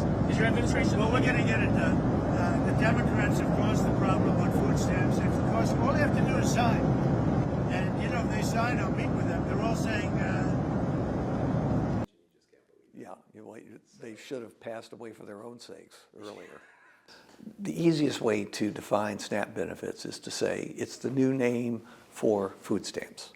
this? Is your administration? Well, we're going to get it done. The Democrats have caused the problem on food stamps. Of course, all they have to do is sign. And, you know, if they sign, I'll meet with them. They're all saying... Yeah, they should have passed away for their own sakes earlier. The easiest way to define SNAP benefits is to say it's the new name for food stamps.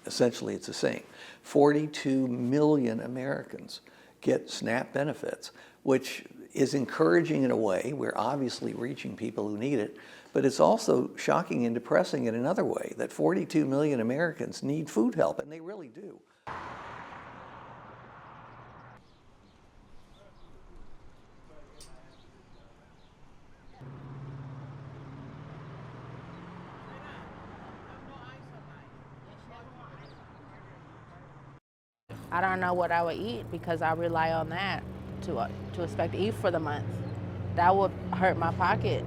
Essentially, it's the same. 42 million Americans get SNAP benefits, which is encouraging in a way. We're obviously reaching people who need it, but it's also shocking and depressing in another way, that 42 million Americans need food help, and they really do. I don't know what I would eat because I rely on that to expect to eat for the month. That would hurt my pocket.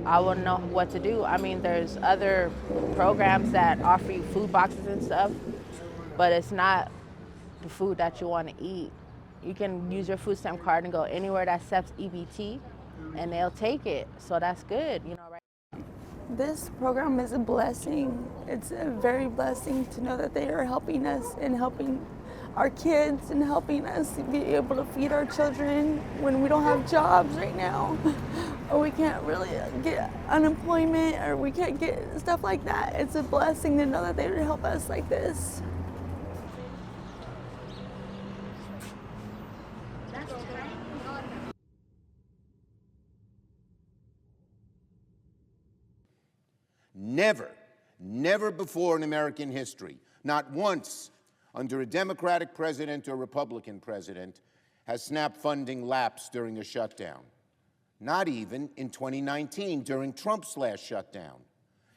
I wouldn't know what to do. I mean, there's other programs that offer you food boxes and stuff, but it's not the food that you want to eat. You can use your food stamp card and go anywhere that accepts EBT, and they'll take it. So that's good, you know, right? This program is a blessing. It's a very blessing to know that they are helping us and helping our kids and helping us be able to feed our children when we don't have jobs right now, or we can't really get unemployment, or we can't get stuff like that. It's a blessing to know that they would help us like this. Never before in American history, not once under a Democratic president or Republican president, has SNAP funding lapsed during a shutdown. Not even in 2019 during Trump's last shutdown.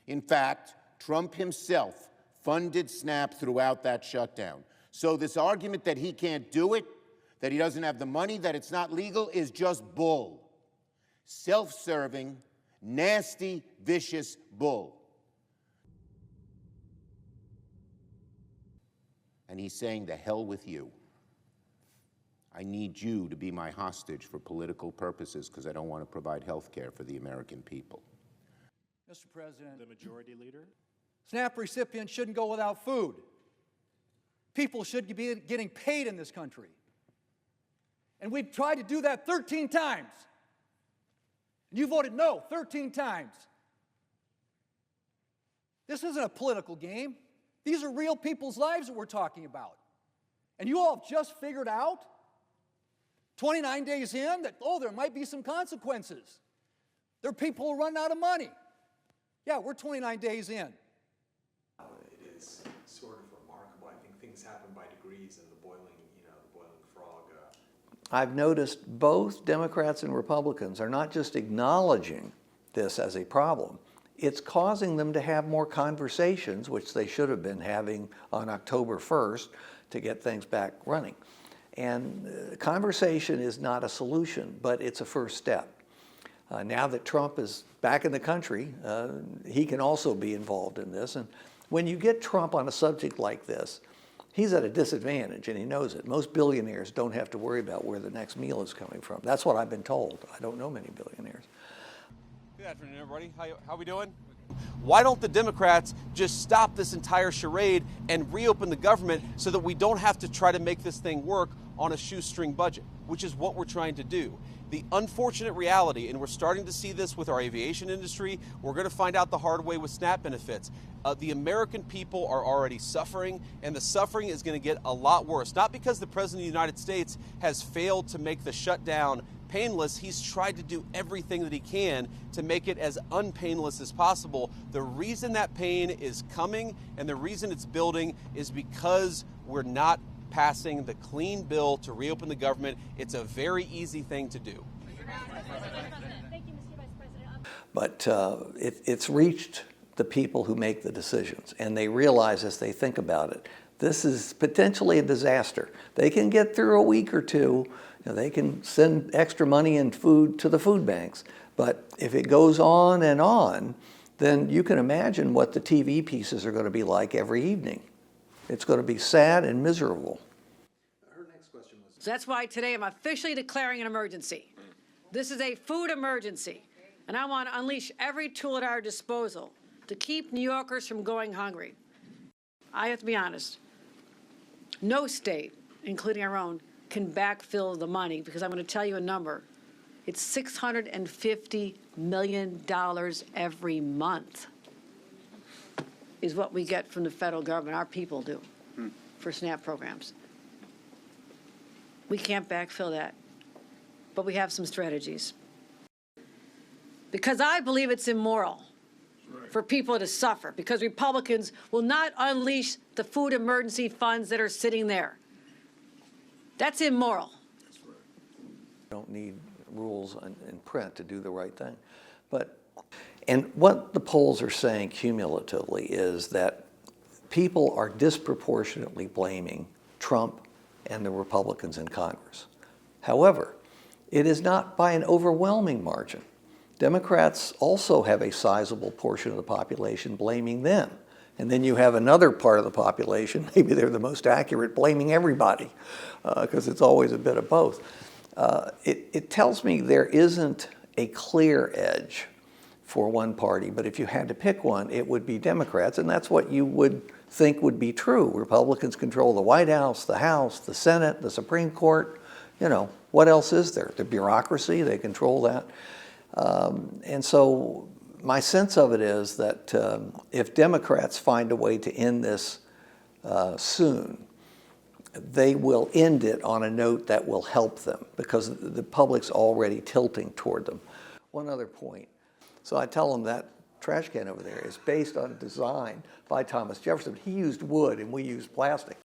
In fact, Trump himself funded SNAP throughout that shutdown. So this argument that he can't do it, that he doesn't have the money, that it's not legal, is just bull. Self-serving, nasty, vicious bull. And he's saying, the hell with you. I need you to be my hostage for political purposes because I don't want to provide health care for the American people. Mr. President, The Majority Leader. SNAP recipients shouldn't go without food. People should be getting paid in this country. And we've tried to do that 13 times. And you voted no 13 times. This isn't a political game. These are real people's lives that we're talking about. And you all have just figured out, 29 days in, that, oh, there might be some consequences. There are people who run out of money. Yeah, we're 29 days in. It is sort of remarkable. I think things happen by degrees, and the boiling frog. I've noticed both Democrats and Republicans are not just acknowledging this as a problem, it's causing them to have more conversations, which they should have been having on October 1st to get things back running. And conversation is not a solution, but it's a first step. Now that Trump is back in the country, he can also be involved in this. And when you get Trump on a subject like this, he's at a disadvantage, and he knows it. Most billionaires don't have to worry about where the next meal is coming from. That's what I've been told. I don't know many billionaires. Good afternoon, everybody. How we doing? Why don't the Democrats just stop this entire charade and reopen the government so that we don't have to try to make this thing work on a shoestring budget, which is what we're trying to do. The unfortunate reality, and we're starting to see this with our aviation industry, we're going to find out the hard way with SNAP benefits. The American people are already suffering, and the suffering is going to get a lot worse. Not because the President of the United States has failed to make the shutdown painless. He's tried to do everything that he can to make it as unpainless as possible. The reason that pain is coming and the reason it's building is because we're not passing the clean bill to reopen the government. It's a very easy thing to do. But it's reached the people who make the decisions, and they realize as they think about it, this is potentially a disaster. They can get through a week or two. They can send extra money and food to the food banks. But if it goes on, then you can imagine what the TV pieces are going to be like every evening. It's going to be sad and miserable. Her next question was. So that's why today I'm officially declaring an emergency. This is a food emergency, and I want to unleash every tool at our disposal to keep New Yorkers from going hungry. I have to be honest, no state, including our own, can backfill the money, because I'm going to tell you a number. It's $650 million every month is what we get from the federal government, our people do, for SNAP programs. We can't backfill that, but we have some strategies. Because I believe it's immoral for people to suffer, because Republicans will not unleash the food emergency funds that are sitting there. That's immoral. Don't need rules in print to do the right thing. And what the polls are saying cumulatively is that people are disproportionately blaming Trump and the Republicans in Congress. However, it is not by an overwhelming margin. Democrats also have a sizable portion of the population blaming them. And then you have another part of the population, maybe they're the most accurate, blaming everybody, because it's always a bit of both. It tells me there isn't a clear edge for one party, but if you had to pick one, it would be Democrats, and that's what you would think would be true. Republicans control the White House, the Senate, the Supreme Court. You know, what else is there? The bureaucracy, they control that. And so my sense of it is that if Democrats find a way to end this soon, they will end it on a note that will help them, because the public's already tilting toward them. One other point. So I tell them that trash can over there is based on a design by Thomas Jefferson. He used wood and we used plastic.